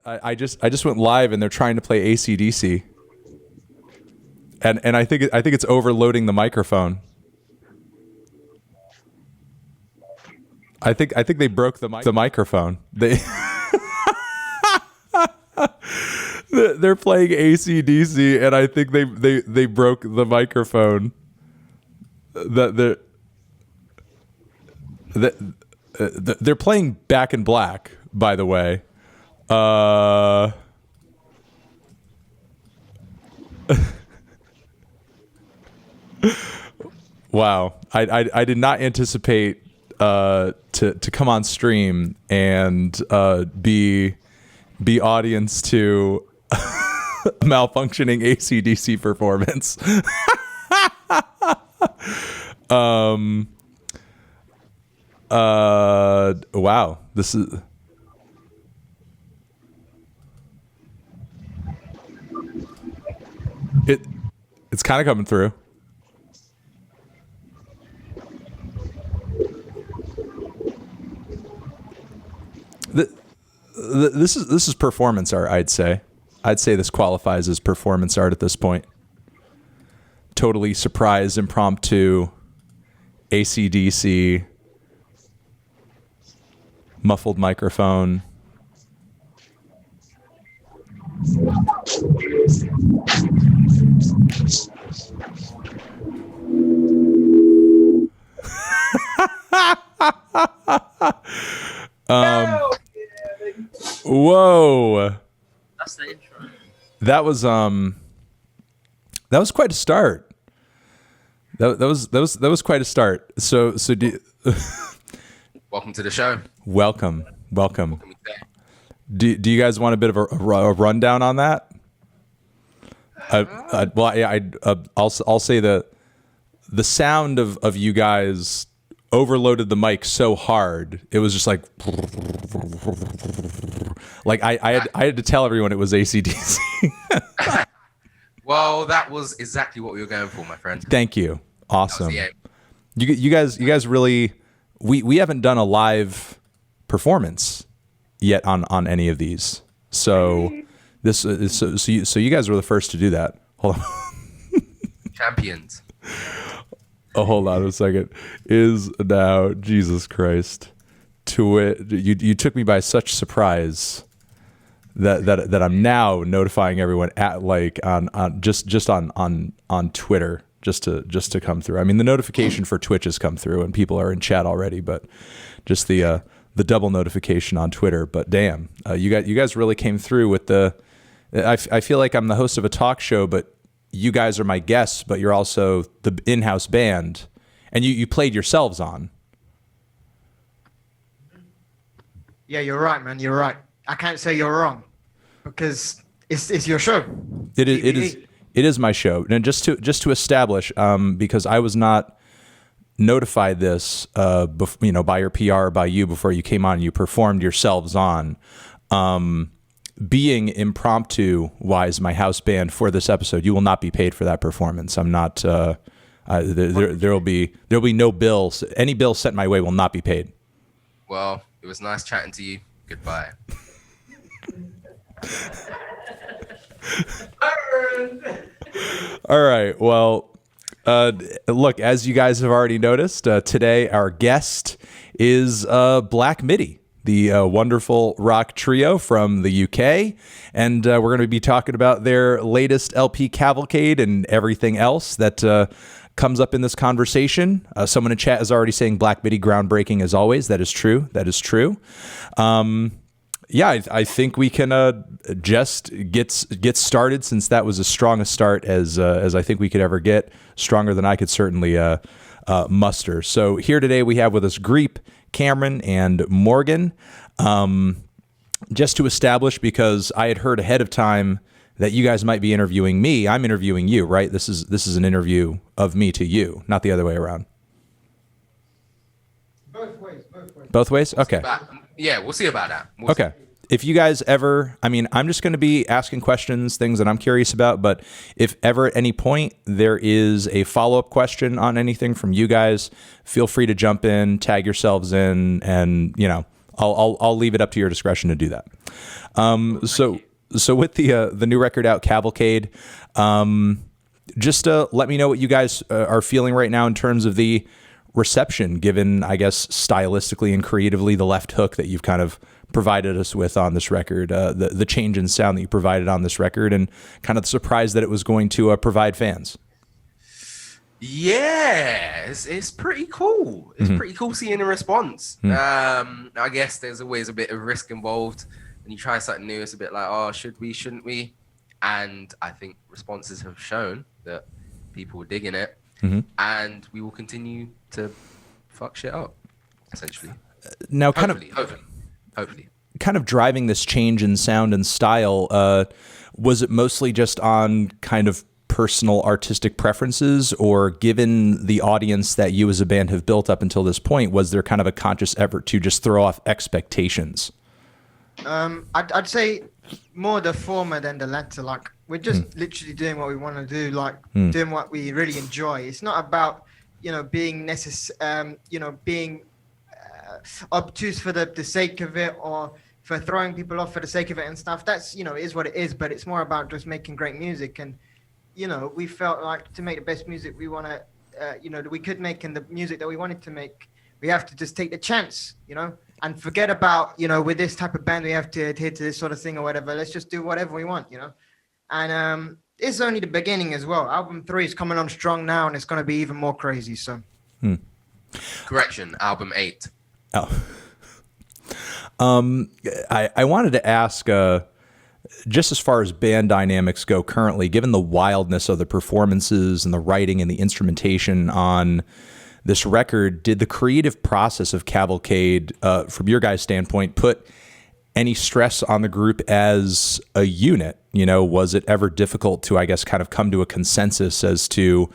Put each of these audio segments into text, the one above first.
I just went live and they're trying to play AC/DC, and I think it's overloading the microphone. I think they broke the microphone. They're playing AC/DC, and I think they broke the microphone. They're playing Back in Black, by the way. Wow, I did not anticipate to come on stream and be audience to malfunctioning AC/DC performance. Wow, this is it's kind of coming through. This is performance art, I'd say. I'd say this qualifies as performance art at this point. Totally surprise, impromptu, AC/DC, muffled microphone. Whoa. That's the intro. That was quite a start. That was quite a start. So Welcome to the show. Welcome. Do you guys want a bit of a rundown on that? I'll say the sound of you guys overloaded the mic so hard it was just like I had to tell everyone it was AC/DC. Well, that was exactly what we were going for, my friend. Thank you. Awesome. You guys really we haven't done a live performance yet on any of these. So this is so you guys were the first to do that. Hold on. Champions. Oh, hold on a second. Is now Jesus Christ. You took me by such surprise that I'm now notifying everyone at on Twitter just to come through. I mean, the notification for Twitch has come through and people are in chat already, but just the double notification on Twitter. But damn, you guys really came through with the. I feel like I'm the host of a talk show, but you guys are my guests, but you're also the in-house band, and you played yourselves on. Yeah, you're right, man. You're right. I can't say you're wrong because it's your show. It is my show, and just to establish, because I was not notified this, by your PR, by you before you came on. You performed yourselves on. Being impromptu wise, my house band for this episode, you will not be paid for that performance. I'm not. There'll be no bills. Any bill sent my way will not be paid. Well, it was nice chatting to you. Goodbye. All right. Well, look, as you guys have already noticed, today our guest is Black Midi, the wonderful rock trio from the UK. And we're going to be talking about their latest LP, Cavalcade, and everything else that comes up in this conversation. Someone in chat is already saying Black Midi groundbreaking as always. That is true. I think we can just get started, since that was as strong a start as I think we could ever get, stronger than I could certainly muster. So here today we have with us Greep, Cameron, and Morgan. Just to establish, because I had heard ahead of time that you guys might be interviewing me, I'm interviewing you, right? This is an interview of me to you, not the other way around. Both ways? Okay. We'll see about that. Okay. If you guys ever, I'm just going to be asking questions, things that I'm curious about, but if ever at any point there is a follow-up question on anything from you guys, feel free to jump in, tag yourselves in, and, I'll leave it up to your discretion to do that. So with the new record out, Cavalcade, just let me know what you guys are feeling right now in terms of the reception, given, I guess, stylistically and creatively the left hook that you've kind of provided us with on this record, the change in sound that you provided on this record, and kind of the surprise that it was going to provide fans. Yeah, it's pretty cool. It's pretty cool seeing a response. I guess there's always a bit of risk involved when you try something new. It's a bit like, oh, should we, shouldn't we? And I think responses have shown that people are digging it, and we will continue to fuck shit up, essentially. Now, hopefully. Kind of driving this change in sound and style, was it mostly just on kind of personal artistic preferences, or given the audience that you as a band have built up until this point, was there kind of a conscious effort to just throw off expectations? I'd say more the former than the latter. Like, we're just literally doing what we want to do, like doing what we really enjoy. It's not about, being being obtuse for the sake of it, or for throwing people off for the sake of it and stuff. That's, it is what it is, but it's more about just making great music. And we felt like to make the best music we want to, that we could make, and the music that we wanted to make, we have to just take the chance, and forget about, with this type of band, we have to adhere to this sort of thing or whatever. Let's just do whatever we want, And it's only the beginning as well. Album 3 is coming on strong now, and it's going to be even more crazy. So, Correction, album 8. Oh, I wanted to ask, just as far as band dynamics go currently, given the wildness of the performances and the writing and the instrumentation on this record, did the creative process of Cavalcade, from your guys' standpoint, put any stress on the group as a unit? Was it ever difficult to, I guess, kind of come to a consensus as to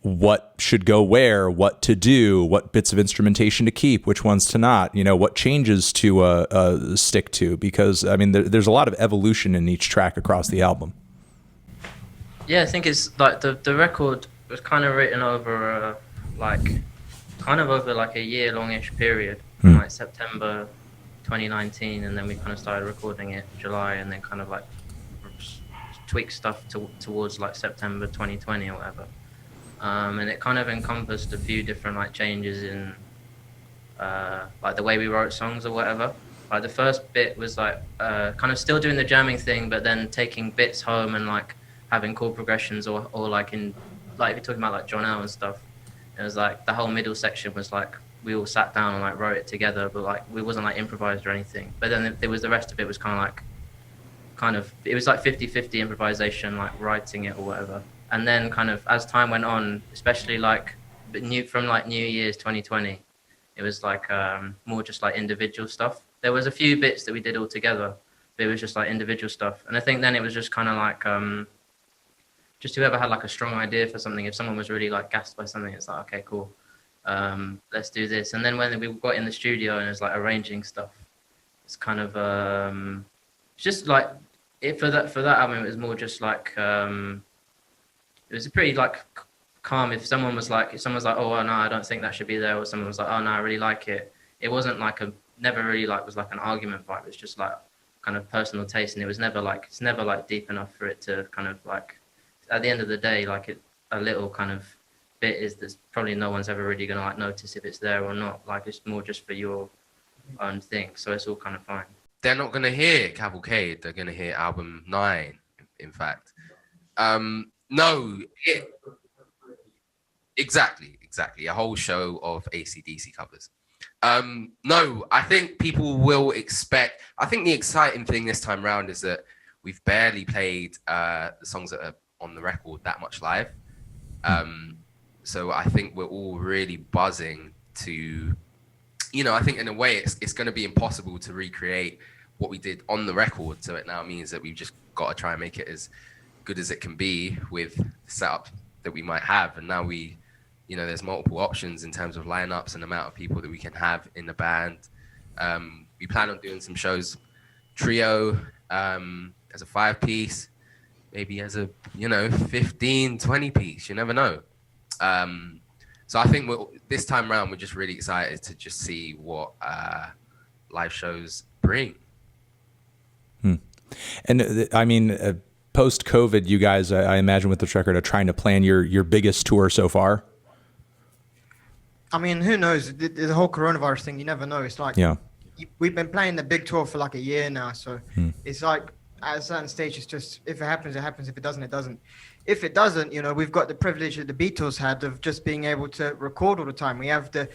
what should go where, what to do, what bits of instrumentation to keep, which ones to not, what changes to stick to? Because, I mean, there's a lot of evolution in each track across the album. Yeah, I think it's like the record was kind of written over like a year-long-ish period, from like September 2019, and then we kind of started recording it in July, and then kind of like tweaked stuff towards like September 2020 or whatever. And it kind of encompassed a few different like changes in like the way we wrote songs or whatever. Like the first bit was like kind of still doing the jamming thing, but then taking bits home and like having chord progressions, or like if you're talking about like John L and stuff, it was like the whole middle section was like we all sat down and like wrote it together, but like we wasn't like improvised or anything. But then there was the rest of it was kind of it was like 50-50 improvisation, like writing it or whatever. And then kind of as time went on, especially like from like New Year's 2020, it was like more just like individual stuff. There was a few bits that we did all together, but it was just like individual stuff. And I think then it was just kind of like just whoever had like a strong idea for something. If someone was really like gassed by something, it's like, okay, cool, let's do this. And then when we got in the studio and it was like arranging stuff, it's kind of just like for that album, it was more just like it was pretty like calm. If someone was like, oh no, I don't think that should be there, or someone was like, oh no, I really like it. It wasn't like never really like was like an argument vibe. It's just like kind of personal taste, and it's never like deep enough for it to kind of like, at the end of the day, like a little kind of bit is there's probably no one's ever really gonna like notice if it's there or not. Like it's more just for your own thing, so it's all kind of fine. They're not gonna hear Cavalcade. They're gonna hear album 9, in fact. No, exactly. A whole show of AC/DC covers. No, I think people will expect. I think the exciting thing this time round is that we've barely played the songs that are on the record that much live. So I think we're all really buzzing to, I think in a way it's going to be impossible to recreate what we did on the record. So it now means that we've just got to try and make it as good as it can be with the setup that we might have. And now there's multiple options in terms of lineups and amount of people that we can have in the band. We plan on doing some shows trio, as a 5-piece, maybe as a 15, 20-piece, you never know. So I think this time around we're just really excited to just see what live shows bring. And I mean, post COVID, you guys, I imagine with this record, are trying to plan your biggest tour so far. I mean, who knows? The whole coronavirus thing, you never know. It's like, we've been playing the big tour for like a year now. So it's like at a certain stage, it's just, if it happens, it happens. If it doesn't, it doesn't. If it doesn't, you know, we've got the privilege that the Beatles had of just being able to record all the time. We have the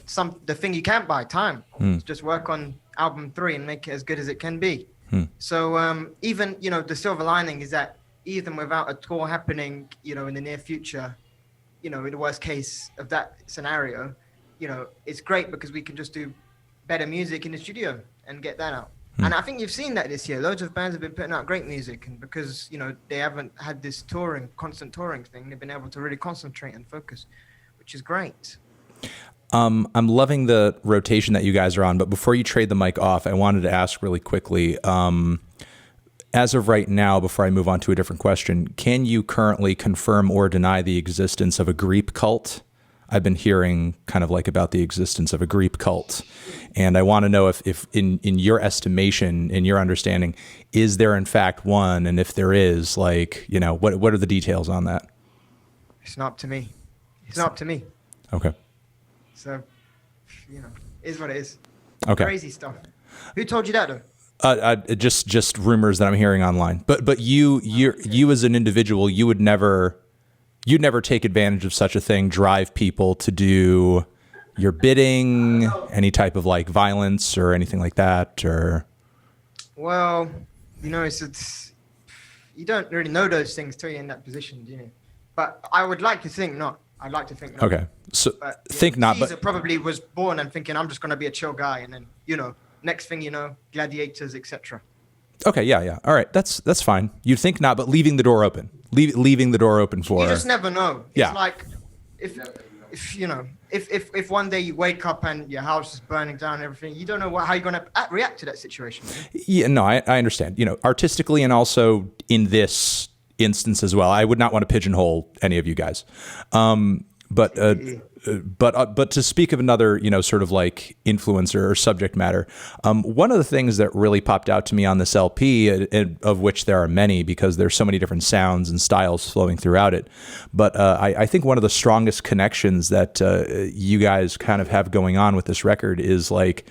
thing you can't buy, time. Just work on album 3 and make it as good as it can be. So even, you know, the silver lining is that even without a tour happening, you know, in the near future, you know, in the worst case of that scenario, you know, it's great because we can just do better music in the studio and get that out. And I think you've seen that this year. Loads of bands have been putting out great music, and because, you know, they haven't had this constant touring thing, they've been able to really concentrate and focus, which is great. I'm loving the rotation that you guys are on, but before you trade the mic off, I wanted to ask really quickly, as of right now, before I move on to a different question, can you currently confirm or deny the existence of a Greek cult? I've been hearing kind of like about the existence of a Greek cult. And I want to know if in your estimation, in your understanding, is there in fact one? And if there is, like, you know, what are the details on that? It's not up to me. It's not up to me. Okay. So, you know, it is what it is. Okay. Crazy stuff. Who told you that though? Just rumors that I'm hearing online. But you as an individual, you'd never take advantage of such a thing, drive people to do your bidding, any type of like violence or anything like that, or? Well, you know, it's you don't really know those things till you're in that position, do you? But I would like to think not. I'd like to think not. Okay, so but, think know, not. Caesar but probably was born and thinking, I'm just going to be a chill guy, and then, you know, next thing you know, gladiators, etc. Okay, yeah. All right, that's fine. You'd think not, but leaving the door open. Leaving the door open for. You just never know. Yeah. It's like if you know, if one day you wake up and your house is burning down and everything, you don't know how you're going to react to that situation. Yeah, no, I understand. You know, artistically and also in this instance as well. I would not want to pigeonhole any of you guys. But to speak of another, you know, sort of like influencer or subject matter, one of the things that really popped out to me on this LP, of which there are many because there's so many different sounds and styles flowing throughout it, but I think one of the strongest connections that you guys kind of have going on with this record is like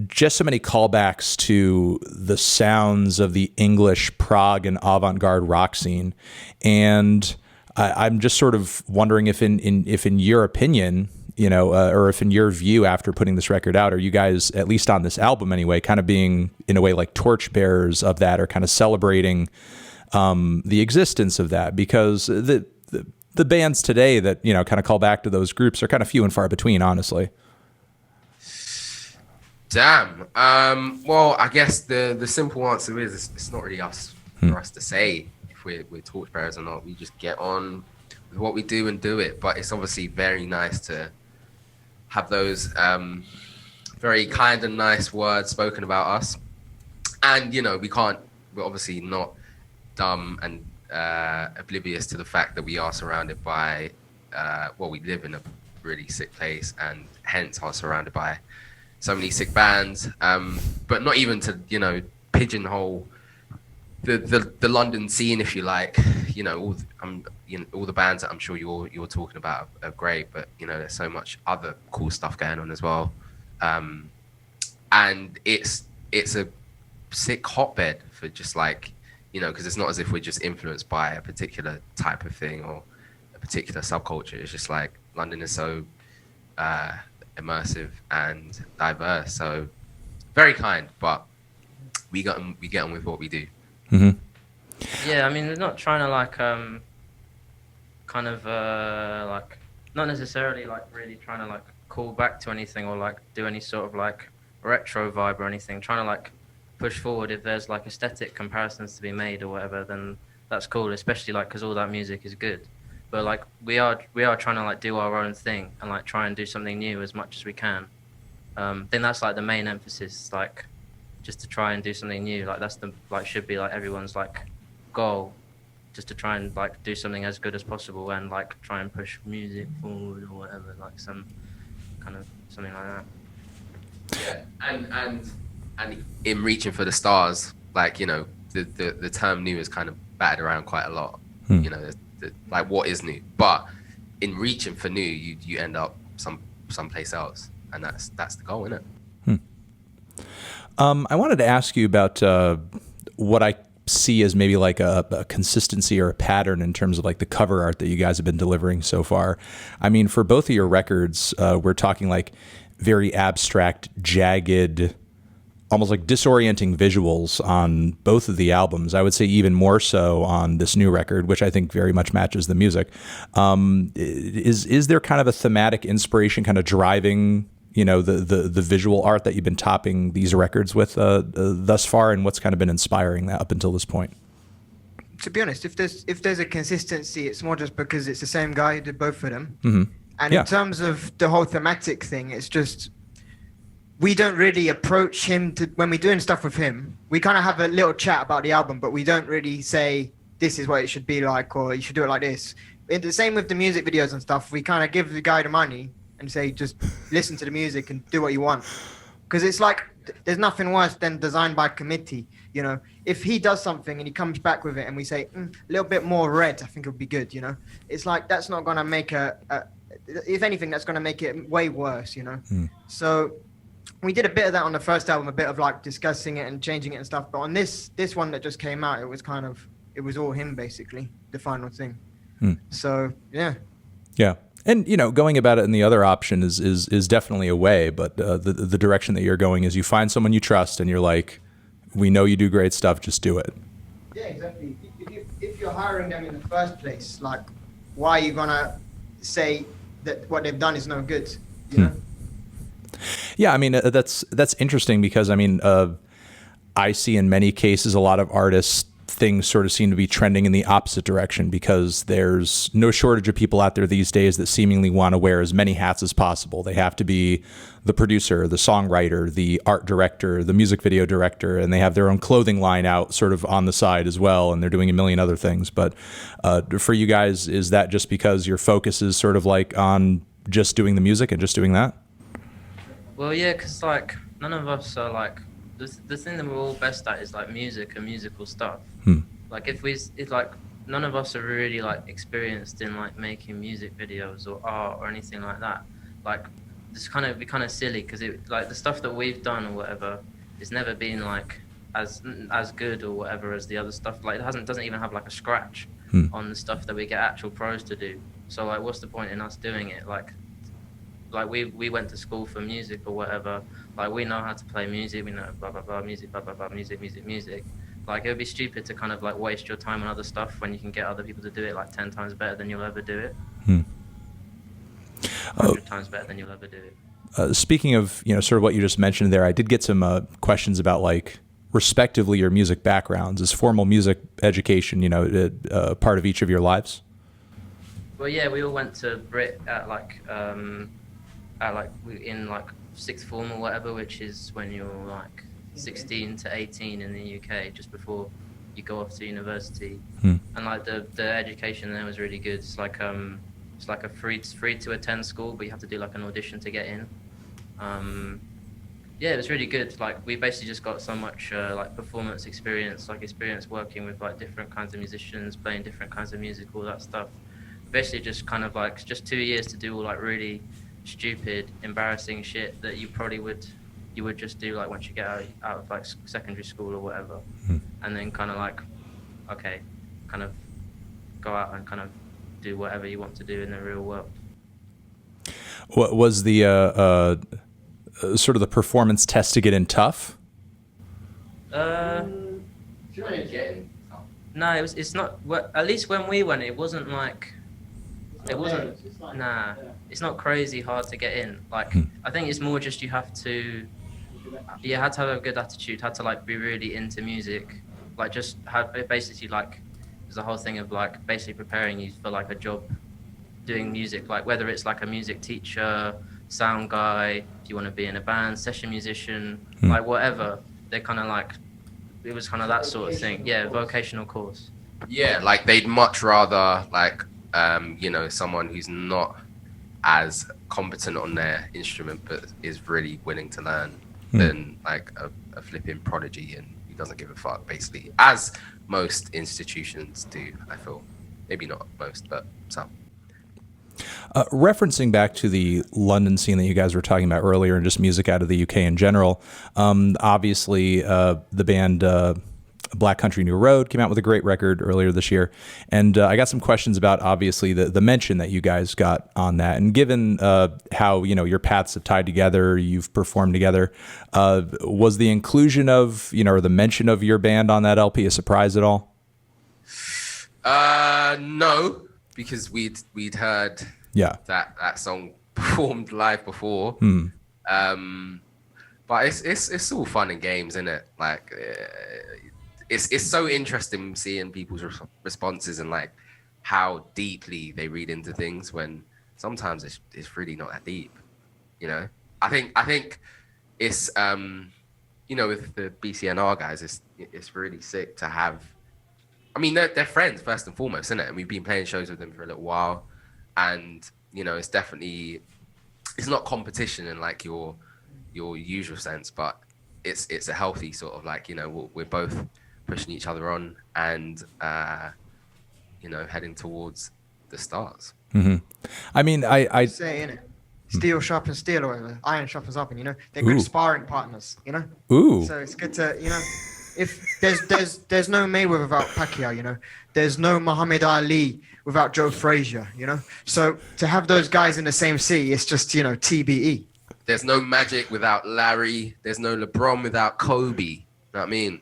just so many callbacks to the sounds of the English prog and avant-garde rock scene. And I'm just sort of wondering if in your opinion, you know, or if in your view after putting this record out, are you guys, at least on this album anyway, kind of being in a way like torchbearers of that, or kind of celebrating the existence of that? Because the bands today that, you know, kind of call back to those groups are kind of few and far between, honestly. Damn. Well, I guess the simple answer is it's not really us for us to say if we're torchbearers or not. We just get on with what we do and do it. But it's obviously very nice to have those very kind and nice words spoken about us. And, you know, we're obviously not dumb and oblivious to the fact that we are surrounded by, we live in a really sick place, and hence are surrounded by so many sick bands, but not even to, you know, pigeonhole the London scene, if you like. You know, all the bands that I'm sure you're talking about are great, but, you know, there's so much other cool stuff going on as well, and it's a sick hotbed for just like, you know, because it's not as if we're just influenced by a particular type of thing or a particular subculture. It's just like London is so immersive and diverse, so very kind, but we get on with what we do. Mm-hmm. Yeah, I mean, we're not trying to like like not necessarily like really trying to like call back to anything or like do any sort of like retro vibe or anything. Trying to like push forward. If there's like aesthetic comparisons to be made or whatever, then that's cool, especially like because all that music is good. But like we are trying to like do our own thing and like try and do something new as much as we can. Then that's like the main emphasis, like just to try and do something new. Like that's the like should be like everyone's like goal, just to try and like do something as good as possible and like try and push music forward or whatever, like some kind of something like that. Yeah, and in reaching for the stars, like, you know, the term new is kind of battered around quite a lot. You know, like what is new? But in reaching for new, you end up someplace else, and that's the goal, isn't it? I wanted to ask you about what I see as maybe like a consistency or a pattern in terms of like the cover art that you guys have been delivering so far. I mean, for both of your records, we're talking like very abstract, jagged, almost like disorienting visuals on both of the albums. I would say even more so on this new record, which I think very much matches the music. Is there kind of a thematic inspiration kind of driving, you know, the visual art that you've been topping these records with thus far, and what's kind of been inspiring that up until this point? To be honest, if there's a consistency, it's more just because it's the same guy who did both of them. Mm-hmm. And in terms of the whole thematic thing, it's just we don't really approach him when we're doing stuff with him. We kind of have a little chat about the album, but we don't really say this is what it should be like or you should do it like this. It's the same with the music videos and stuff. We kind of give the guy the money and say, just listen to the music and do what you want. Because it's like, there's nothing worse than designed by committee. You know, if he does something and he comes back with it and we say, a little bit more red, I think it would be good, you know. It's like, that's not going to make if anything, that's going to make it way worse, you know. So we did a bit of that on the first album, a bit of like discussing it and changing it and stuff. But on this one that just came out, it was all him basically, the final thing. So, yeah. Yeah. And, you know, going about it in the other option is definitely a way, but the direction that you're going is you find someone you trust and you're like, we know you do great stuff, just do it. Yeah, exactly. If you're hiring them in the first place, like, why are you going to say that what they've done is no good, you know? Yeah, I mean, that's interesting because, I mean, I see in many cases a lot of artists, things sort of seem to be trending in the opposite direction because there's no shortage of people out there these days that seemingly want to wear as many hats as possible. They have to be the producer, the songwriter, the art director, the music video director, and they have their own clothing line out sort of on the side as well, and they're doing a million other things. But for you guys, is that just because your focus is sort of like on just doing the music and just doing that? Well, yeah, because like none of us are like, the thing that we're all best at is like music and musical stuff. Like it's like none of us are really like experienced in like making music videos or art or anything like that. Like it's kind of silly because it like the stuff that we've done or whatever has never been like as good or whatever as the other stuff. Like it doesn't even have like a scratch on the stuff that we get actual pros to do. So like what's the point in us doing it? Like we went to school for music or whatever. Like we know how to play music, we know blah blah blah music, blah blah blah music. Like it would be stupid to kind of like waste your time on other stuff when you can get other people to do it like 10 times better than you'll ever do it. 100 times better than you'll ever do it. Speaking of, you know, sort of what you just mentioned there, I did get some questions about like respectively your music backgrounds. Is formal music education, you know, part of each of your lives? Well, yeah, we all went to Brit at in like sixth form or whatever, which is when you're like 16 to 18 in the UK, just before you go off to university. And like the education there was really good. It's like a free to attend school, but you have to do like an audition to get in. Yeah, it was really good. Like we basically just got so much like performance experience, like experience working with like different kinds of musicians, playing different kinds of music, all that stuff. Basically just kind of like just 2 years to do all like really stupid, embarrassing shit that you would just do like once you get out of like secondary school or whatever. And then kind of like, okay, kind of go out and kind of do whatever you want to do in the real world. What was the sort of the performance test to get in tough? No, it's not. Well, at least when we went, it wasn't like. It wasn't. Nah, it's not crazy hard to get in. Like I think it's more just you had to have a good attitude. Had to like be really into music. Like just have basically like there's a whole thing of like basically preparing you for like a job doing music. Like whether it's like a music teacher, sound guy, if you want to be in a band, session musician, like whatever. They're kind of like it was kind of that sort of thing. Yeah, vocational course. Yeah, like they'd much rather like you know, someone who's not as competent on their instrument but is really willing to learn than like a flipping prodigy and doesn't give a fuck, basically, as most institutions do. I feel maybe not most, but some. Referencing back to the London scene that you guys were talking about earlier, and just music out of the UK in general, obviously the band Black Country New Road came out with a great record earlier this year, and I got some questions about obviously the mention that you guys got on that, and given how your paths have tied together, you've performed together, was the inclusion of or the mention of your band on that LP a surprise at all? No, because we'd heard that song performed live before. But it's all fun and games, isn't it? Like it's so interesting seeing people's responses and like how deeply they read into things when sometimes it's really not that deep. I think it's with the BCNR guys, it's really sick to have. I mean, they're friends first and foremost, isn't it? And we've been playing shows with them for a little while, and it's definitely, it's not competition in like your usual sense, but it's a healthy sort of like we're both pushing each other on and heading towards the stars. Mm-hmm. I mean, I say in it, steel sharpens steel, or whatever. Iron sharpens iron. They're good sparring partners. Ooh. So it's good to if there's no Mayweather without Pacquiao, there's no Muhammad Ali without Joe Frazier, So to have those guys in the same city, it's just TBE. There's no Magic without Larry. There's no LeBron without Kobe. You know what I mean?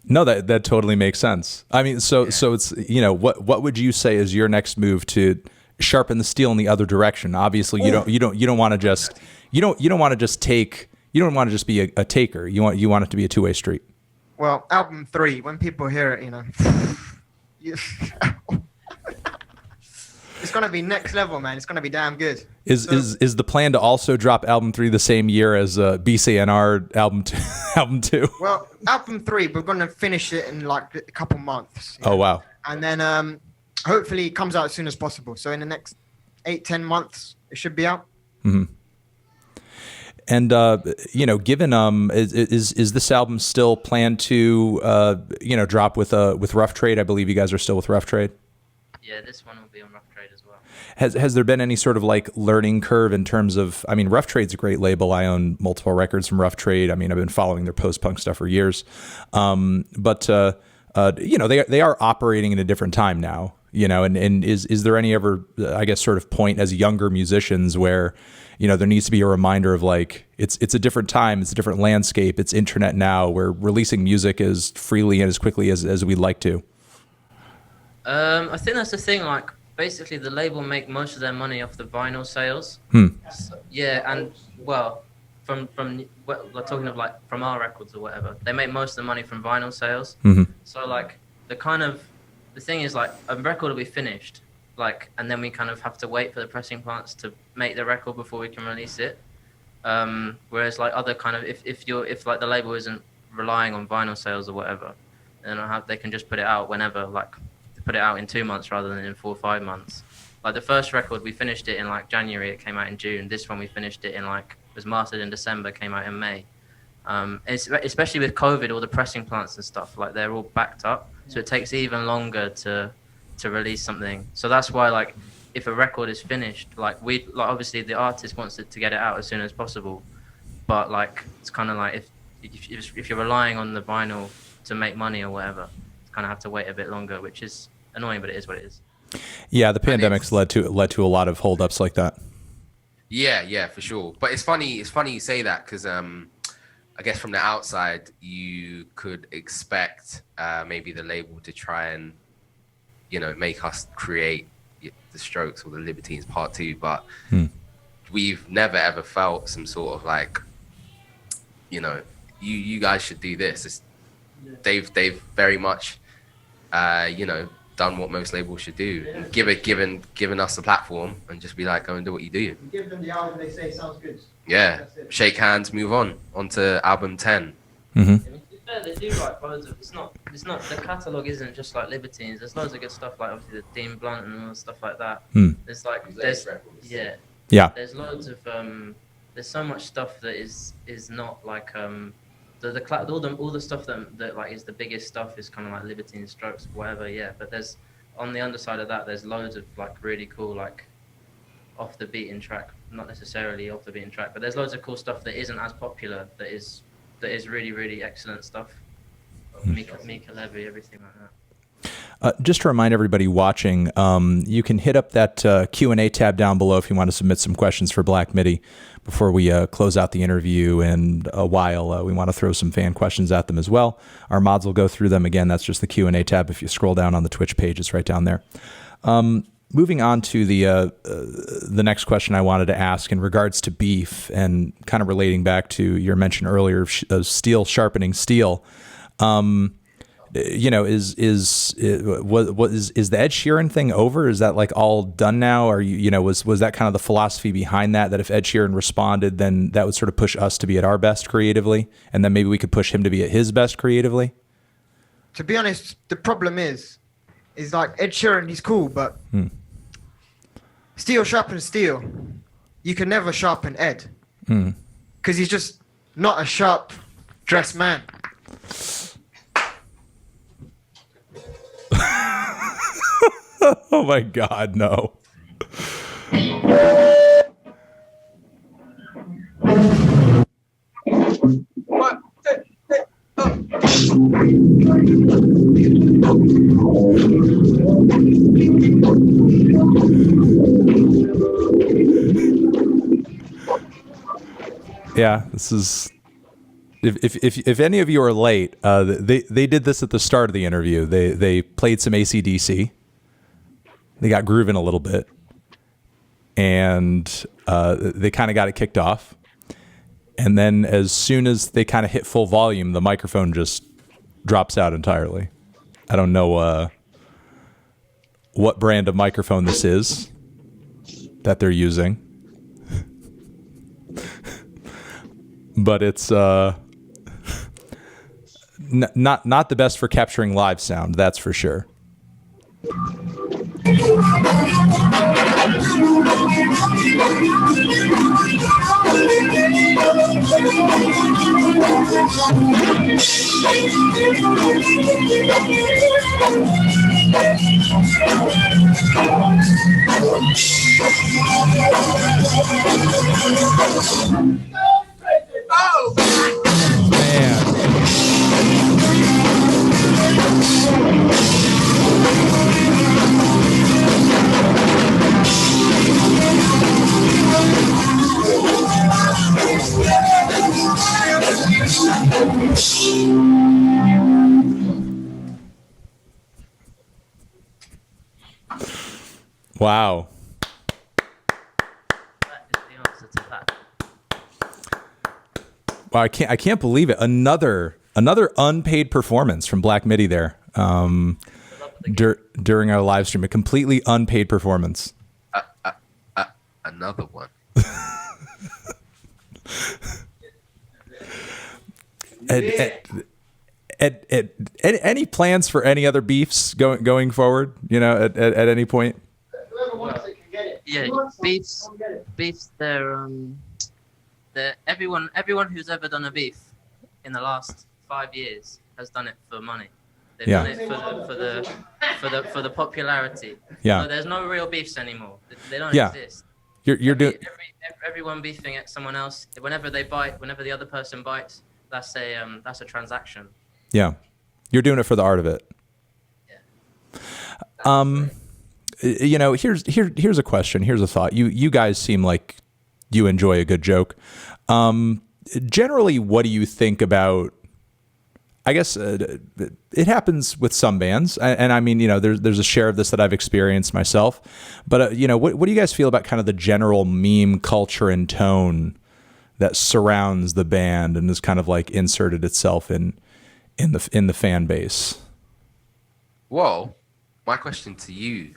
No, that totally makes sense. I mean, so it's what would you say is your next move to sharpen the steel in the other direction? Obviously, you don't want to just be a taker. You want it to be a two-way street. Well, album 3, when people hear it, it's gonna be next level, man. It's gonna be damn good. Is the plan to also drop album 3 the same year as BCNR album 2? Well, album 3, we're gonna finish it in like a couple months. Oh wow! And then hopefully it comes out as soon as possible. So in the next 8-10 months, it should be out. Mm-hmm. And given is this album still planned to drop with Rough Trade? I believe you guys are still with Rough Trade. Yeah, this one will be on Rough Trade as well. Has there been any sort of like learning curve in terms of? I mean, Rough Trade's a great label. I own multiple records from Rough Trade. I mean, I've been following their post-punk stuff for years, but they are operating in a different time now. And is there any ever, I guess, sort of point as younger musicians where there needs to be a reminder of like it's a different time, it's a different landscape, it's internet now. We're releasing music as freely and as quickly as we'd like to. I think that's the thing. Like, basically, the label make most of their money off the vinyl sales. So, yeah, and well, from we're talking of like from our records or whatever, they make most of the money from vinyl sales. Mm-hmm. So like the thing is like a record will be finished, like, and then we kind of have to wait for the pressing plants to make the record before we can release it. Whereas like other kind of if like the label isn't relying on vinyl sales or whatever, then they can just put it out whenever, like put it out in 2 months rather than in 4 or 5 months. Like the first record, we finished it in like January, it came out in June. This one we finished it in like, was mastered in December, came out in May. Especially with COVID, all the pressing plants and stuff, like they're all backed up, so it takes even longer to release something. So that's why like if a record is finished, like obviously the artist wants it to get it out as soon as possible, but like it's kind of like if you're relying on the vinyl to make money or whatever, you kind of have to wait a bit longer, which is annoying, but it is what it is. Yeah, the pandemic's led to a lot of holdups like that. Yeah, for sure. But it's funny you say that because I guess from the outside you could expect maybe the label to try and make us create the Strokes or the Libertines Part 2, but we've never ever felt some sort of like you guys should do this. They've very much done what most labels should do, given us a platform and just be like, go and do what you do. Give them the album, they say sounds good. Yeah, shake hands, move on to album 10. Mm-hmm. To be fair, they do like loads of. It's not the catalogue isn't just like Libertines. There's loads of good stuff, like obviously the Dean Blunt and all stuff like that. There's Yeah. There's loads of there's so much stuff that is not like all the stuff that like is the biggest stuff is kind of like Libertine Strokes, whatever. Yeah, but there's on the underside of that, there's loads of like really cool like off the beaten track, not necessarily off the beaten track, but there's loads of cool stuff that isn't as popular that is really really excellent stuff. Mika Levy, everything like that. Just to remind everybody watching, you can hit up that Q&A tab down below if you want to submit some questions for Black Midi before we close out the interview. And a while, we want to throw some fan questions at them as well. Our mods will go through them. Again, that's just the Q&A tab. If you scroll down on the Twitch page, it's right down there. Moving on to the next question I wanted to ask in regards to beef and kind of relating back to your mention earlier of steel sharpening steel. You know, is the Ed Sheeran thing over? Is that like all done now? Or was that kind of the philosophy behind that if Ed Sheeran responded, then that would sort of push us to be at our best creatively, and then maybe we could push him to be at his best creatively? To be honest, the problem is like Ed Sheeran, he's cool, but steel sharpens steel. You can never sharpen Ed because he's just not a sharp dressed man. Oh my God, no. Yeah, this is. If any of you are late, they did this at the start of the interview. They played some AC/DC. They got grooving a little bit, and they kind of got it kicked off. And then as soon as they kind of hit full volume, the microphone just drops out entirely. I don't know what brand of microphone this is that they're using, but it's not the best for capturing live sound, that's for sure. Oh Man. Wow. That is the answer to that. Wow, I can't believe it. Another unpaid performance from Black Midi there. During our live stream, a completely unpaid performance. another one. Any plans for any other beefs going forward? At any point. Whoever wants it can get it. Yeah, beefs. They're everyone who's ever done a beef in the last 5 years has done it for money. They've done it for the popularity. Yeah. So there's no real beefs anymore. They don't Yeah. exist. You're doing. Everyone beefing at someone else. Whenever they bite, whenever the other person bites, that's a transaction. Yeah, you're doing it for the art of it. Yeah. Here's a question. Here's a thought. You guys seem like you enjoy a good joke. Generally, what do you think about? I guess it happens with some bands, and I mean, there's a share of this that I've experienced myself. But what do you guys feel about kind of the general meme culture and tone that surrounds the band and has kind of like inserted itself in the fan base? Well, my question to you,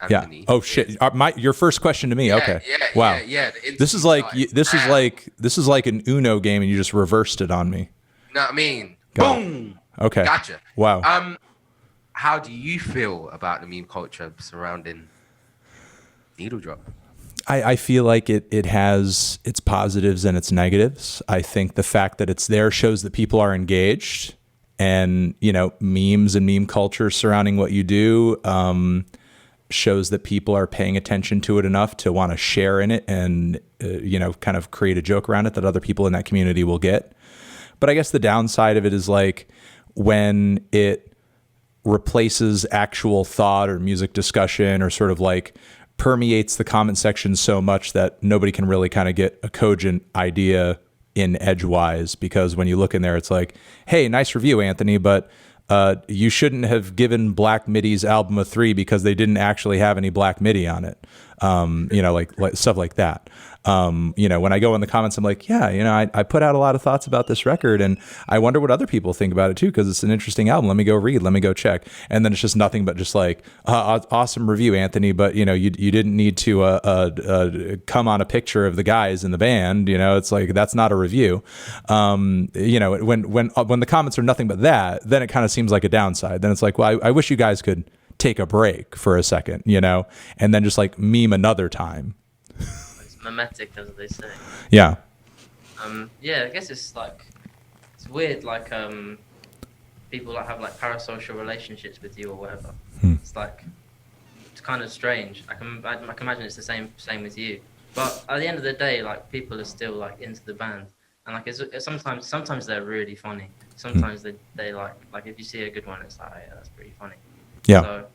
Anthony. Yeah. Oh shit. Your first question to me. Yeah, okay. Yeah. Wow. Yeah. This is like an Uno game, and you just reversed it on me. Know what I mean? Got Boom. it. Okay. Gotcha. Wow. How do you feel about the meme culture surrounding Needle Drop? I feel like it has its positives and its negatives. I think the fact that it's there shows that people are engaged, and memes and meme culture surrounding what you do shows that people are paying attention to it enough to want to share in it and kind of create a joke around it that other people in that community will get. But I guess the downside of it is like when it replaces actual thought or music discussion, or sort of like permeates the comment section so much that nobody can really kind of get a cogent idea in edgewise, because when you look in there, it's like, hey, nice review, Anthony, but you shouldn't have given Black Midi's album a 3 because they didn't actually have any Black Midi on it. Like stuff like that. When I go in the comments, I'm like, yeah, I put out a lot of thoughts about this record, and I wonder what other people think about it too, because it's an interesting album. Let me go read, let me go check. And then it's just nothing but just like, awesome review, Anthony, but you didn't need to come on a picture of the guys in the band. It's like, that's not a review. When the comments are nothing but that, then it kind of seems like a downside. Then it's like, well, I wish you guys could take a break for a second, and then just like meme another time. It's mimetic, as they say. Yeah. I guess it's weird, people that have like parasocial relationships with you or whatever. It's kind of strange. I can imagine it's the same with you. But at the end of the day, like, people are still like into the band, and like it's sometimes they're really funny. Sometimes they like if you see a good one, it's like, oh, yeah, that's pretty funny. Yeah. So,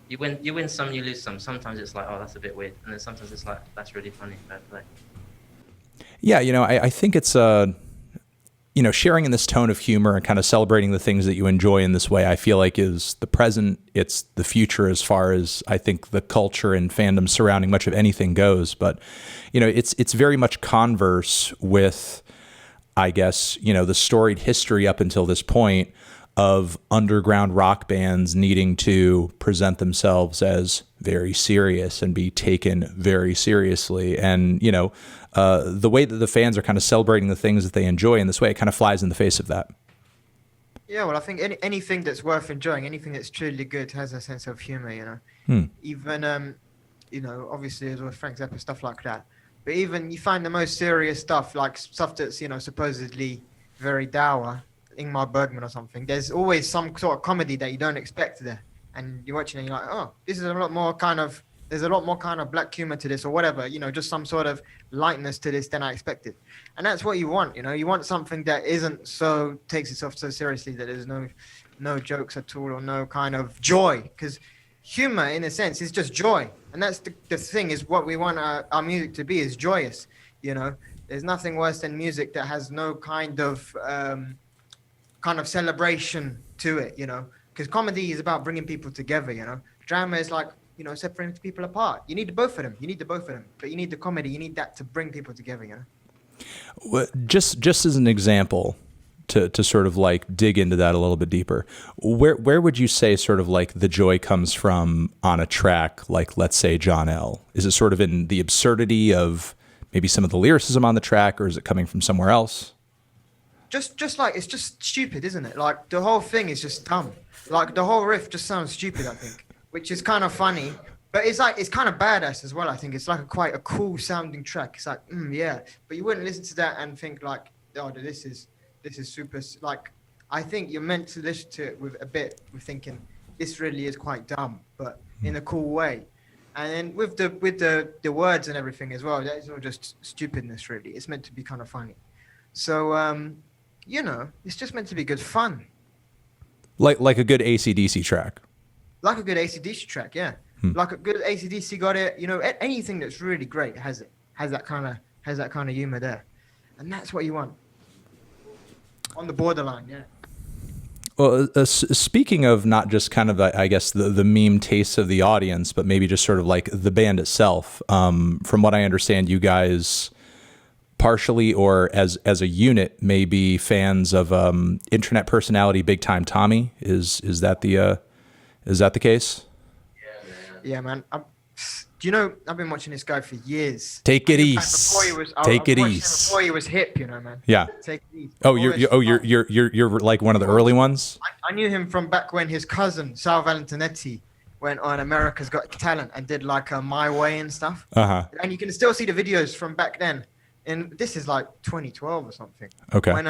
you win some, you lose some. Sometimes it's like, oh, that's a bit weird, and then sometimes it's like, that's really funny. Fair play. Yeah, I think it's sharing in this tone of humor and kind of celebrating the things that you enjoy in this way, I feel like is the present. It's the future as far as I think the culture and fandom surrounding much of anything goes. But it's very much converse with, I guess, the storied history up until this point of underground rock bands needing to present themselves as very serious and be taken very seriously. And, the way that the fans are kind of celebrating the things that they enjoy in this way, it kind of flies in the face of that. Yeah, well, I think anything that's worth enjoying, anything that's truly good has a sense of humor, Even, obviously, as with Frank Zappa, stuff like that. But even you find the most serious stuff, like stuff that's, supposedly very dour, Ingmar Bergman or something, there's always some sort of comedy that you don't expect there. And you're watching and you're like, oh, this is there's a lot more kind of black humor to this or whatever, just some sort of lightness to this than I expected. And that's what you want, you want something that takes itself so seriously that there's no jokes at all or no kind of joy. Because humor, in a sense, is just joy. And that's the thing, is what we want our music to be, is joyous, There's nothing worse than music that has no kind of celebration to it, because comedy is about bringing people together, drama is like, separating people apart. You need both of them, but you need the comedy, you need that to bring people together, Well, just as an example, to sort of like dig into that a little bit deeper, where would you say sort of like the joy comes from on a track like, let's say, John L? Is it sort of in the absurdity of maybe some of the lyricism on the track, or is it coming from somewhere else? Just like, it's just stupid, isn't it? Like, the whole thing is just dumb. Like, the whole riff just sounds stupid, I think, which is kind of funny, but it's kind of badass as well. I think it's like quite a cool sounding track. It's like, yeah, but you wouldn't listen to that and think like, oh, this is super. Like, I think you're meant to listen to it with thinking this really is quite dumb, but in a cool way. And then with the words and everything as well, that's all just stupidness, really. It's meant to be kind of funny. So, it's just meant to be good fun. Like a good AC/DC track. Like a good AC/DC track, yeah. Like a good AC/DC got it. Anything that's really great has that kind of humor there, and that's what you want. On the borderline, yeah. Well, speaking of not just kind of, I guess, the meme tastes of the audience, but maybe just sort of like the band itself. From what I understand, you guys partially or as a unit may be fans of internet personality Big Time Tommy. Is that the case? Yeah, man. I've been watching this guy for years. Take it easy. Take it easy. Before he was hip, man. Yeah. Take it easy. Oh, you're like one of the early ones. I knew him from back when his cousin Sal Valentinetti went on America's Got Talent and did like a My Way and stuff. Uh-huh. And you can still see the videos from back then. And this is like 2012 or something. Okay. When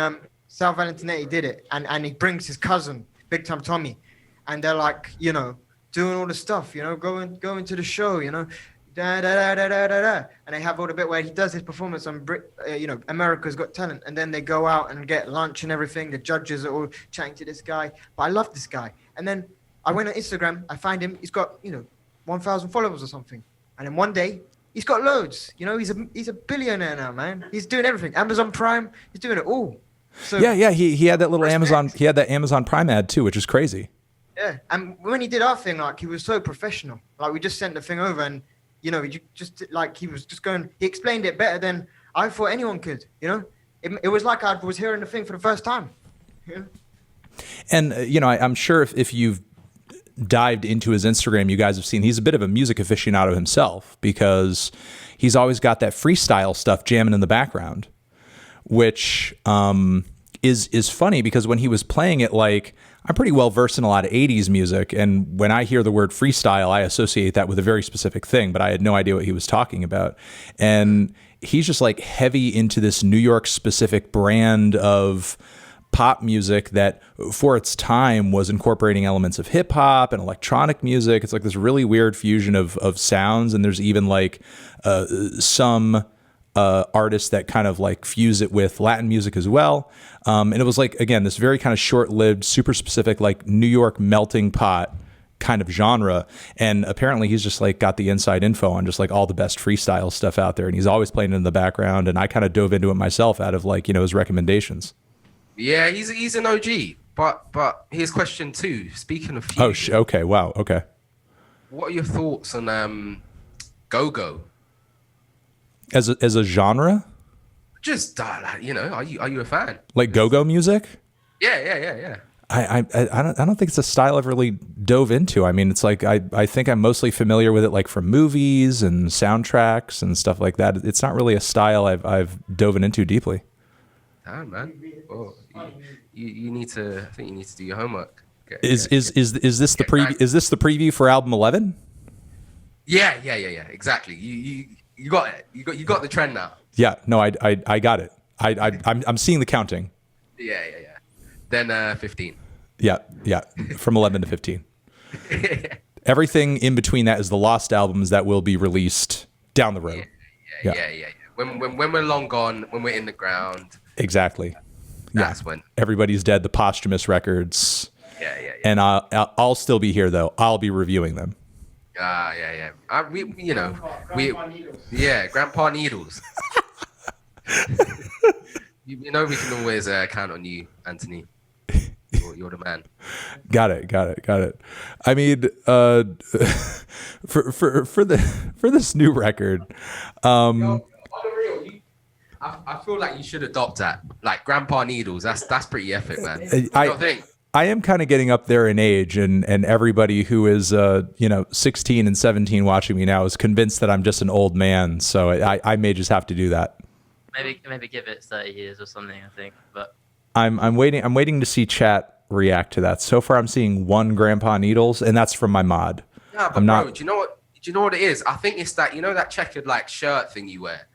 Sal Valentinetti did it, and he brings his cousin, Big Time Tommy, and they're like, you know, doing all the stuff, you know, going to the show, you know, da da da da da da da, and they have all the bit where he does his performance on, you know, America's Got Talent, and then they go out and get lunch and everything. The judges are all chatting to this guy, but I love this guy. And then I went on Instagram, I find him, he's got, you know, 1,000 followers or something, and then one day he's got loads. You know, he's a billionaire now, man. He's doing everything. Amazon Prime, he's doing it all. So Yeah. He had that little Amazon. He had that Amazon Prime ad too, which is crazy. yeah, and when he did our thing, like he was so professional. Like we just sent the thing over, and you know, just like he was just going. He explained it better than I thought anyone could. You know, it was like I was hearing the thing for the first time. You know? And you know, I'm sure if you've dived into his Instagram, you guys have seen he's a bit of a music aficionado himself, because he's always got that freestyle stuff jamming in the background, which is funny because when he was playing it, like, I'm pretty well versed in a lot of 80s music, and when I hear the word freestyle, I associate that with a very specific thing, but I had no idea what he was talking about. And he's just like heavy into this New York specific brand of pop music that for its time was incorporating elements of hip hop and electronic music. It's like this really weird fusion of sounds. And there's even like some artists that kind of like fuse it with Latin music as well. And it was like, again, this very kind of short-lived, super specific, like New York melting pot kind of genre. And apparently he's just like got the inside info on just like all the best freestyle stuff out there. And he's always playing it in the background. And I kind of dove into it myself out of like, you know, his recommendations. Yeah, he's an OG. But here's question 2. Speaking of fusion, Okay. Wow. Okay. what are your thoughts on go-go? As a genre? Just like, you know, are you a fan? Like go-go music? Yeah. I don't think it's a style I've really dove into. I mean, it's like I think I'm mostly familiar with it like from movies and soundtracks and stuff like that. It's not really a style I've dove into deeply. Damn, man. Well, you need to. I think you need to do your homework. Is this the preview? Is this the preview for album 11? Yeah. Exactly. You got it. You got the trend now. Yeah. No, I got it. I'm seeing the counting. Yeah. Then 15. Yeah. From 11 to 15. Everything in between that is the lost albums that will be released down the road. Yeah. When we're long gone, when we're in the ground. Exactly. That's when everybody's dead. The posthumous records. Yeah. And I'll still be here though. I'll be reviewing them. Yeah. Grandpa Needles. you know we can always count on you, Anthony. You're the man. Got it. I mean, for this new record, I feel like you should adopt that, like Grandpa Needles. That's pretty epic, man. I am kind of getting up there in age, and everybody who is 16 and 17 watching me now is convinced that I'm just an old man. So I may just have to do that. Maybe give it 30 years or something, I think. But I'm waiting to see chat react to that. So far, I'm seeing one Grandpa Needles, and that's from my mod. Yeah, but bro, do you know what it is? I think it's that, you know, that checkered like shirt thing you wear.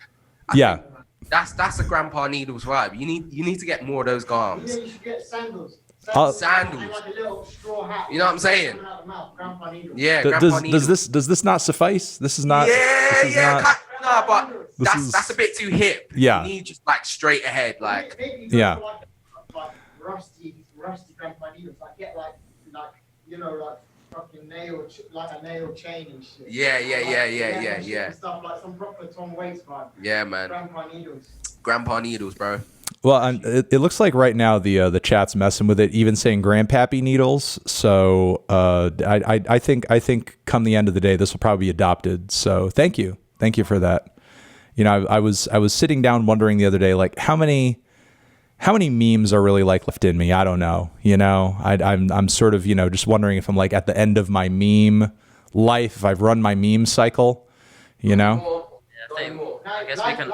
I think that's a Grandpa Needles vibe. You need to get more of those garms. You should get sandals. Sandals. Like a little straw hat. You know what I'm saying? Grandpa Needles. Yeah. Grandpa Needles. Does this not suffice? This is not. But that's a bit too hip. Yeah. You need just like straight ahead, like. Maybe like rusty Grandpa Needles. Like get like fucking nail chain and shit. Yeah. Stuff like some proper Tom Waits vibe. Yeah, man. Grandpa Needles, bro. Well, it looks like right now the chat's messing with it, even saying Grandpappy Needles. So I think come the end of the day, this will probably be adopted. So thank you for that. You know, I was sitting down wondering the other day, like how many memes are really like left in me. I don't know. You know, I'm sort of just wondering if I'm like at the end of my meme life, if I've run my meme cycle. You know. I guess we can.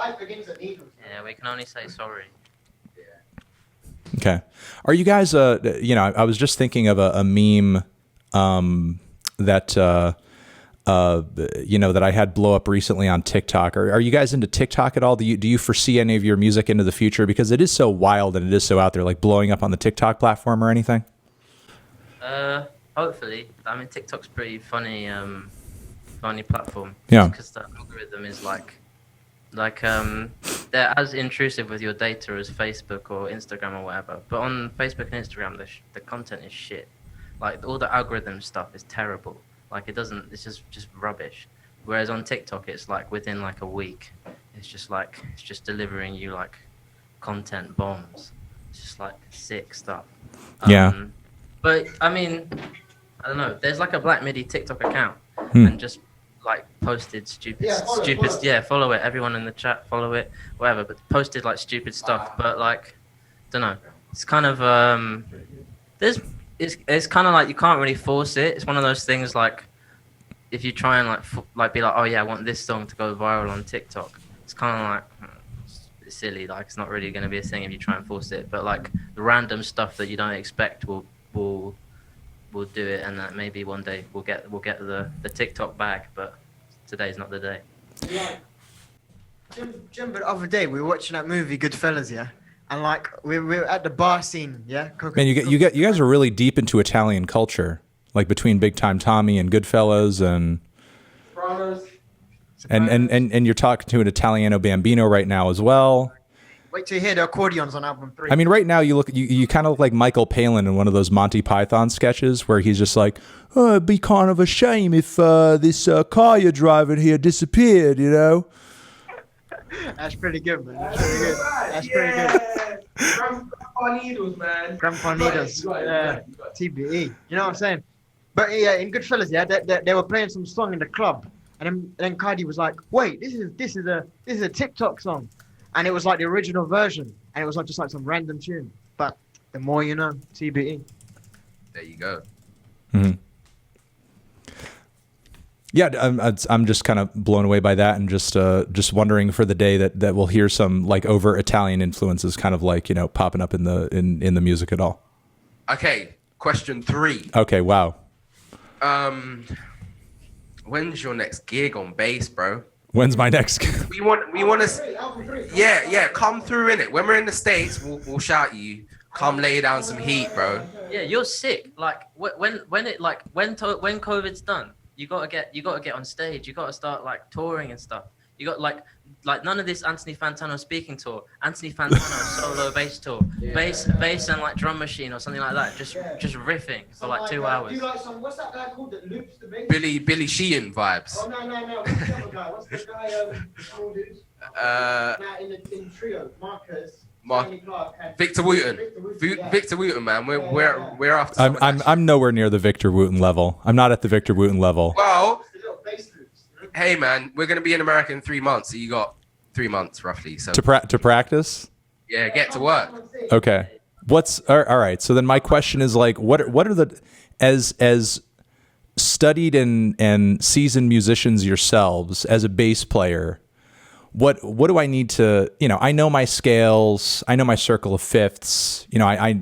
Yeah, we can only say sorry. Okay. Are you guys, I was just thinking of a meme that that I had blow up recently on TikTok. Are you guys into TikTok at all? Do you foresee any of your music into the future, because it is so wild and it is so out there, like blowing up on the TikTok platform or anything? Hopefully. I mean, TikTok's pretty funny platform. Yeah. Because the algorithm is they're as intrusive with your data as Facebook or Instagram or whatever. But on Facebook and Instagram, the content is shit. Like, all the algorithm stuff is terrible. Like, it's just rubbish. Whereas on TikTok, it's like within like a week, it's just delivering you like content bombs. It's just like sick stuff. Yeah. But I mean, I don't know. There's like a Black Midi TikTok account and just like posted follow it. Everyone in the chat, follow it, whatever. But posted like stupid stuff. But like, don't know. It's kind of it's kind of like you can't really force it. It's one of those things like if you try and like be like, oh yeah, I want this song to go viral on TikTok. It's kind of like it's silly. Like, it's not really going to be a thing if you try and force it. But like the random stuff that you don't expect will do it, and that maybe one day we'll get the TikTok bag. But today's not the day. Yeah. Jim, but the other day we were watching that movie Goodfellas, yeah. And like we were at the bar scene, yeah. Man, you guys are really deep into Italian culture, like between Big Time Tommy and Goodfellas and you're talking to an Italiano Bambino right now as well. Wait till you hear the accordions on album 3. I mean, right now you kind of look like Michael Palin in one of those Monty Python sketches where he's just like, oh, it'd be kind of a shame if this car you're driving here disappeared, you know. That's pretty good, man. That's pretty good. Grandpa Needles, man. Grandpa Needles. TBE. You know what I'm saying? But yeah, in Goodfellas, yeah, they were playing some song in the club, and then Cardi was like, "Wait, this is a TikTok song," and it was like the original version, and it was like just like some random tune. But the more you know, TBE. There you go. Mm-hmm. Yeah, I'm just kind of blown away by that, and just wondering for the day that we'll hear some like overt Italian influences, kind of like, you know, popping up in the music at all. Okay, question 3. Okay, wow. When's your next gig on bass, bro? When's my next gig? We want to. Yeah, come through in it. When we're in the States, we'll shout you. Come lay down some heat, bro. Yeah, you're sick. Like when COVID's done. You gotta get on stage. You gotta start like touring and stuff. You got like none of this Anthony Fantano speaking tour. Anthony Fantano solo bass tour, bass and like drum machine or something like that. Just riffing for like 2 hours. Do you like some? What's that guy called that loops the bass? Billy Sheeran vibes. Oh no. What's the other guy? What's the guy? In trio, Marcus. Victor Wooten. Victor Wooten, man. We're after. I'm nowhere near the Victor Wooten level. I'm not at the Victor Wooten level. Well, hey man, we're gonna be in America in 3 months, so you got 3 months roughly. So to practice. Yeah, get to work. Okay. All right? So then my question is like, what are the as studied and seasoned musicians yourselves as a bass player? What do I need to, you know, I know my scales, I know my circle of fifths, you know, I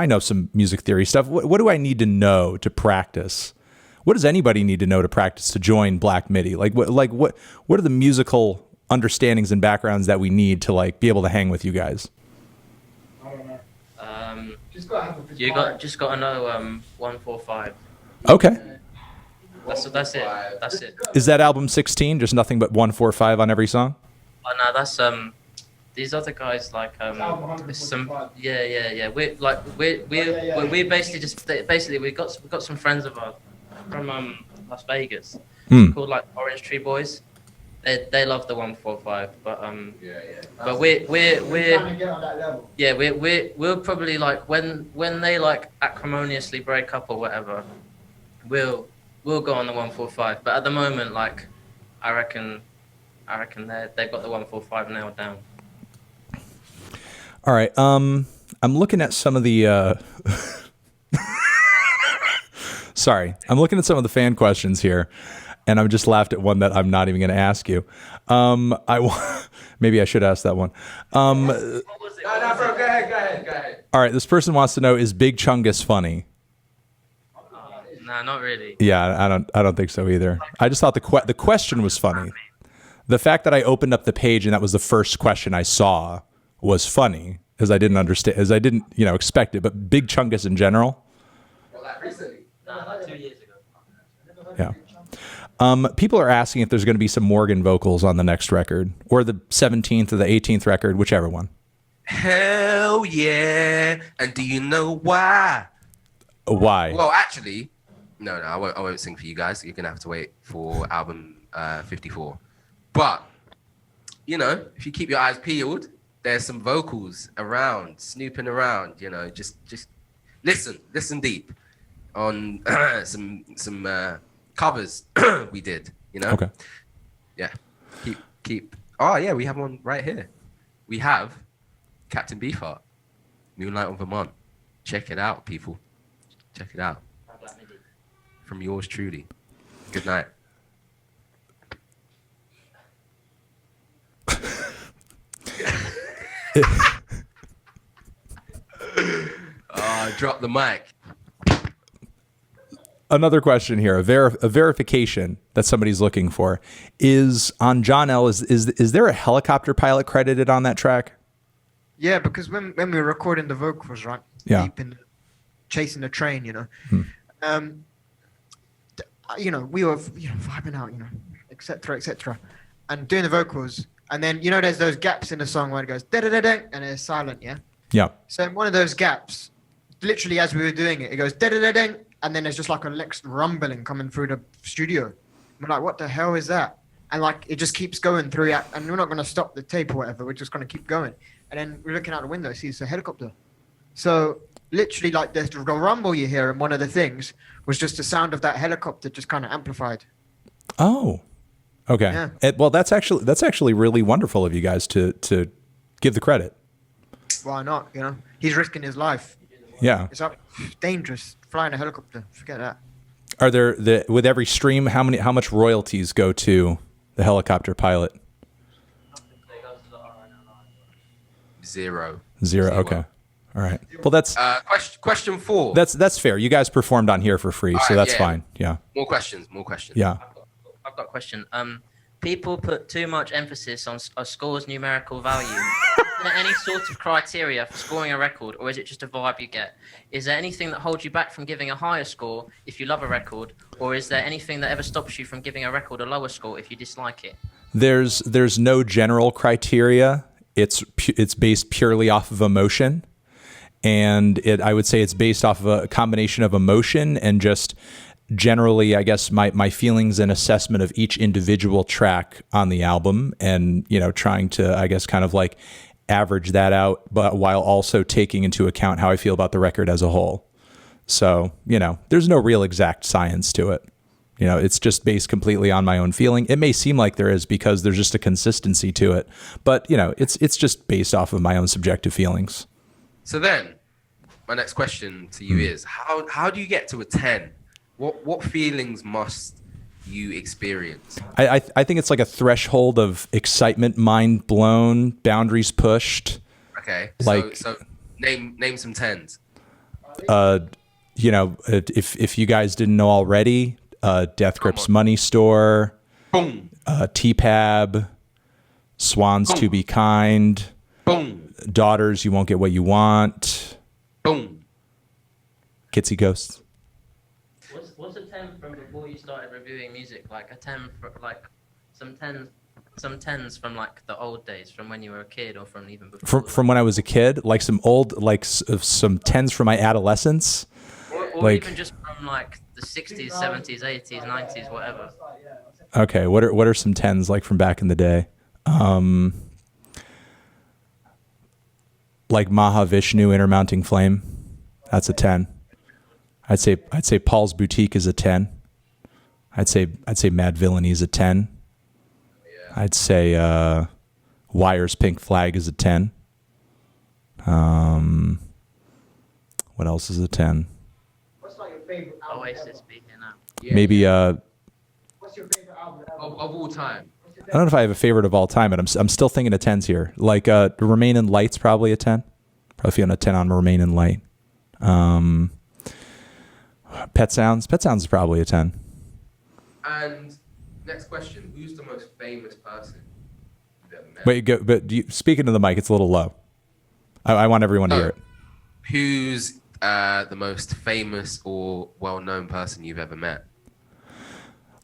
know some music theory stuff. What do I need to know to practice? What does anybody need to know to practice to join Black Midi? What are the musical understandings and backgrounds that we need to like be able to hang with you guys? I don't know. Just gotta know 145. Okay. That's it. Is that album 16? Just nothing but 145 on every song? Oh no, that's these other guys like some yeah. We basically we got some friends of ours from Las Vegas called like Orange Tree Boys. They love the 145, but but we're probably like when they like acrimoniously break up or whatever, we'll go on the 145. But at the moment, like I reckon they've got the 145 nailed down. All right. I'm looking at some of the sorry. I'm looking at some of the fan questions here, and I've just laughed at one that I'm not even going to ask you. Maybe I should ask that one. No, bro, go ahead. All right. This person wants to know, is Big Chungus funny? No, not really. Yeah, I don't think so either. I just thought the question was funny. The fact that I opened up the page and that was the first question I saw was funny, as I didn't understand, as I didn't, expect it. But Big Chungus in general. Well, like recently. No, like 2 years ago. Yeah. People are asking if there's going to be some Morgan vocals on the next record, or the 17th or the 18th record, whichever one. Hell yeah! And do you know why? Why? Well, actually, no, I won't sing for you guys. You're gonna have to wait for album 54. But if you keep your eyes peeled, there's some vocals around, snooping around. Just listen deep on some covers we did. Okay. Yeah. Keep. Oh yeah, we have one right here. We have Captain Beefheart, Moonlight on Vermont. Check it out, people. Check it out. From yours truly. Good night. Drop the mic. Another question here, a verification that somebody's looking for is on John L. Is there a helicopter pilot credited on that track? Yeah, because when we were recording the vocals, right? Yeah. Deep in chasing the train, we were vibing out, etc., and doing the vocals, and then there's those gaps in the song where it goes da da da da and it's silent, yeah. Yeah. So in one of those gaps, literally as we were doing it, it goes da da da da, and then there's just like a rumbling coming through the studio. We're like, what the hell is that? And like it just keeps going through it, and we're not going to stop the tape or whatever. We're just going to keep going. And then we're looking out the window, see it's a helicopter. So literally, like the rumble you hear in one of the things was just the sound of that helicopter, just kind of amplified. Oh, okay. Yeah. Well, that's actually really wonderful of you guys to give the credit. Why not? He's risking his life. Yeah. It's dangerous flying a helicopter. Forget that. Are there with every stream? How much royalties go to the helicopter pilot? Zero. Okay. All right. Well, that's question 4. That's fair. You guys performed on here for free, so that's fine. Yeah. More questions. Yeah. I've got a question. People put too much emphasis on a score's numerical value. Is there any sort of criteria for scoring a record, or is it just a vibe you get? Is there anything that holds you back from giving a higher score if you love a record, or is there anything that ever stops you from giving a record a lower score if you dislike it? There's no general criteria. It's based purely off of emotion, and I would say it's based off of a combination of emotion and just generally, I guess, my feelings and assessment of each individual track on the album, and trying to, I guess, kind of like average that out, but while also taking into account how I feel about the record as a whole. So there's no real exact science to it. It's just based completely on my own feeling. It may seem like there is because there's just a consistency to it, but it's just based off of my own subjective feelings. So then, my next question to you is, how do you get to a 10? What feelings must you experience? I think it's like a threshold of excitement, mind blown, boundaries pushed. Okay. Like, so name some 10s. If you guys didn't know already, Death Grips Money Store, Boom. T-Pab, Swans Boom. to Be Kind, Boom. Daughters, You Won't Get What You Want, Boom. Kitsy Ghosts. What's a 10 from before you started reviewing music? Like a 10 for like some 10s from like the old days, from when you were a kid, or from even before. From when I was a kid, like some 10s from my adolescence. Or even just from like the 60s, 70s, 80s, 90s, whatever. Okay, what are some 10s like from back in the day? Like Mahavishnu, Intermounting Flame. That's a 10. I'd say Paul's Boutique is a 10. I'd say Mad Villainy is a 10. Yeah. I'd say Wire's Pink Flag is a 10. What else is a 10? What's like your favorite album? Oasis speaking out. Yeah. Maybe What's your favorite album? Of all time. I don't know if I have a favorite of all time, but I'm still thinking of 10s here. Like Remain in Light's probably a 10. Probably feeling a 10 on Remain in Light. Pet Sounds is probably a 10. And next question: who's the most famous person you've ever met? Wait, go, but speak into the mic. It's a little low. I want everyone to hear it. Who's the most famous or well-known person you've ever met?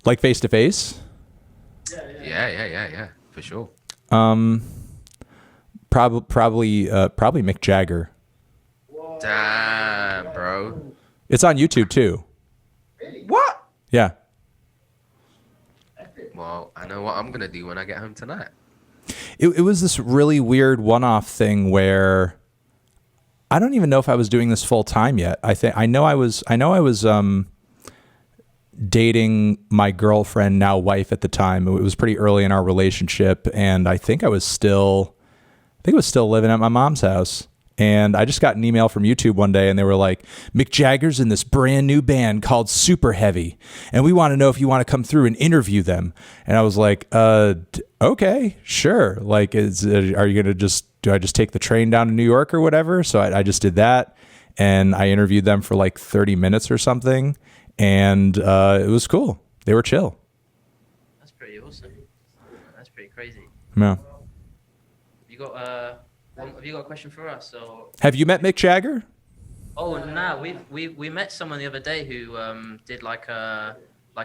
Like face to face? Yeah, for sure. Probably Mick Jagger. Damn, bro. It's on YouTube too. What? Yeah. Well, I know what I'm gonna do when I get home tonight. It was this really weird one-off thing where I don't even know if I was doing this full time yet. I know I was dating my girlfriend, now wife at the time. It was pretty early in our relationship, and I think I was still living at my mom's house. And I just got an email from YouTube one day, and they were like, Mick Jagger's in this brand new band called Super Heavy, and we want to know if you want to come through and interview them. And I was like, okay, sure. Like, are you going to do I just take the train down to New York or whatever? So I just did that, and I interviewed them for like 30 minutes or something, and it was cool. They were chill. That's pretty awesome. That's pretty crazy. Yeah. Have you got a question for us? Or Have you met Mick Jagger? oh no, we met someone the other day who did like a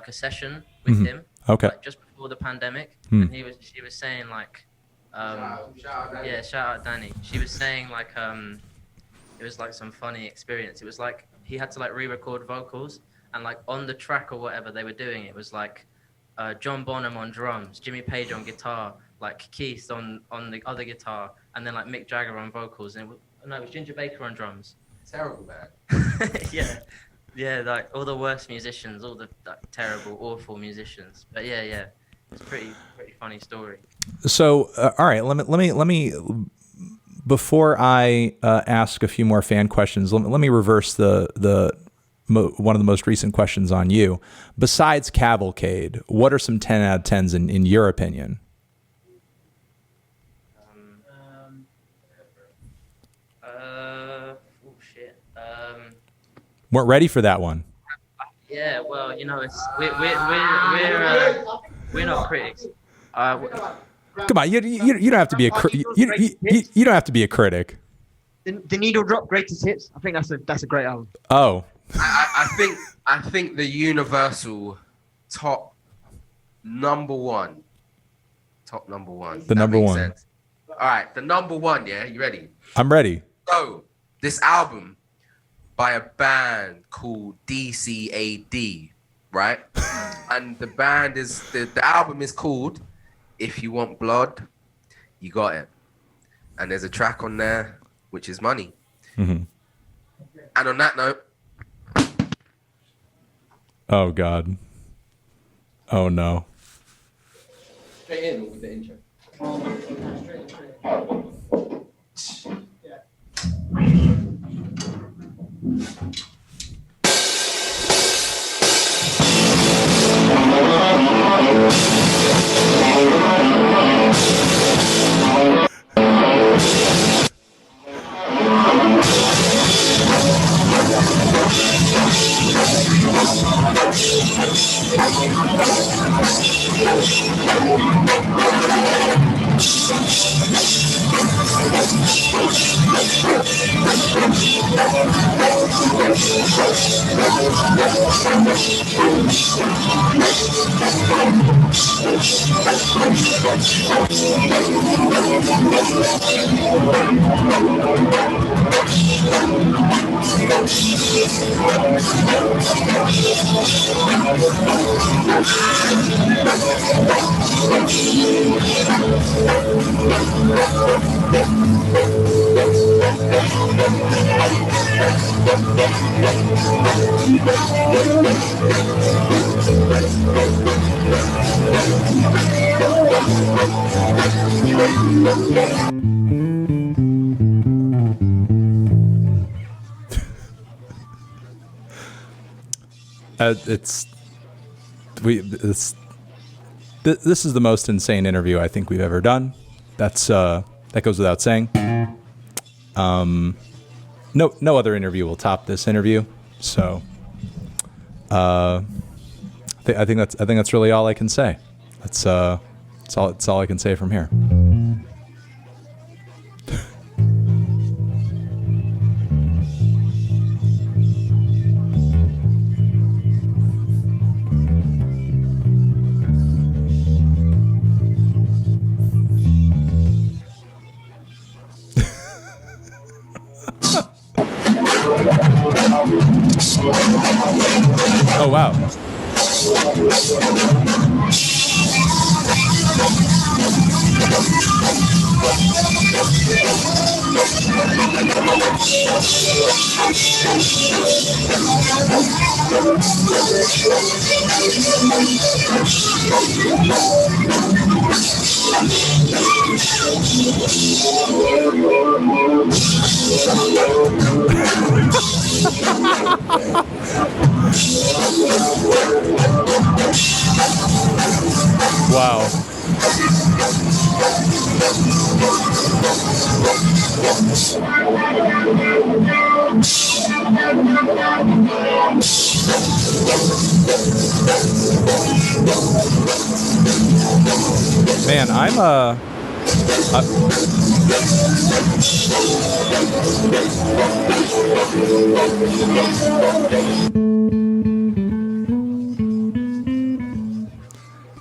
session with him. Okay. Like just before the pandemic, and she was saying like, yeah, shout out Danny. She was saying like it was like some funny experience. It was like he had to like re-record vocals, and like on the track or whatever they were doing, it was like John Bonham on drums, Jimmy Page on guitar, like Keith on the other guitar, and then like Mick Jagger on vocals, and it was Ginger Baker on drums. Terrible, man. yeah, like all the worst musicians, all the like, terrible, awful musicians. But yeah, it's a pretty funny story. So, all right, let me before I ask a few more fan questions, let me reverse the one of the most recent questions on you. Besides Cavalcade, what are some 10 out of 10s in your opinion? Oh shit. Weren't ready for that one. Yeah, well, it's we're not critics. Come on, you don't have to be you don't have to be a critic. The Needle Drop Greatest Hits. I think that's a great album. Oh. I think the universal top number one. The number one. Sense. All right, the number one. Yeah, you ready? I'm ready. So this album by a band called DCAD, right? And the band is the album is called If You Want Blood, You Got It. And there's a track on there which is Money. Mm-hmm. And on that note. Oh God. Oh no. Straight in with the intro. This is the most insane interview I think we've ever done. That goes without saying. No other interview will top this interview. So I think that's really all I can say. That's all I can say from here. Oh wow. Wow. Man,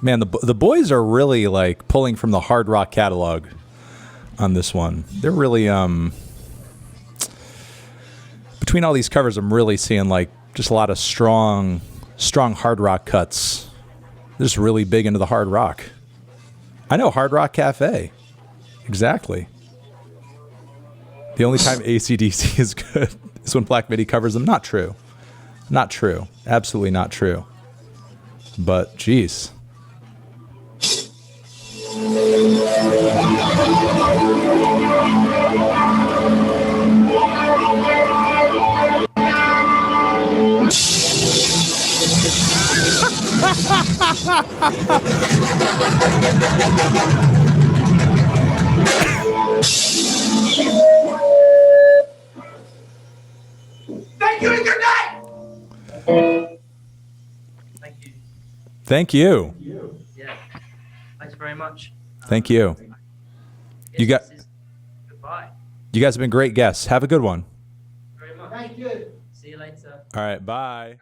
man, the boys are really like pulling from the hard rock catalog on this one. They're really between all these covers, I'm really seeing like just a lot of strong hard rock cuts. They're just really big into the hard rock. I know Hard Rock Cafe. Exactly. The only time AC/DC is good is when Black Midi covers them. Not true. Not true. Absolutely not true. But, geez. Thank you and good night. Thank you. Thank you. Yeah. Thanks very much. Thank you. You got. Goodbye. You guys have been great guests. Have a good one. Very much. Thank you. See you later. All right. Bye.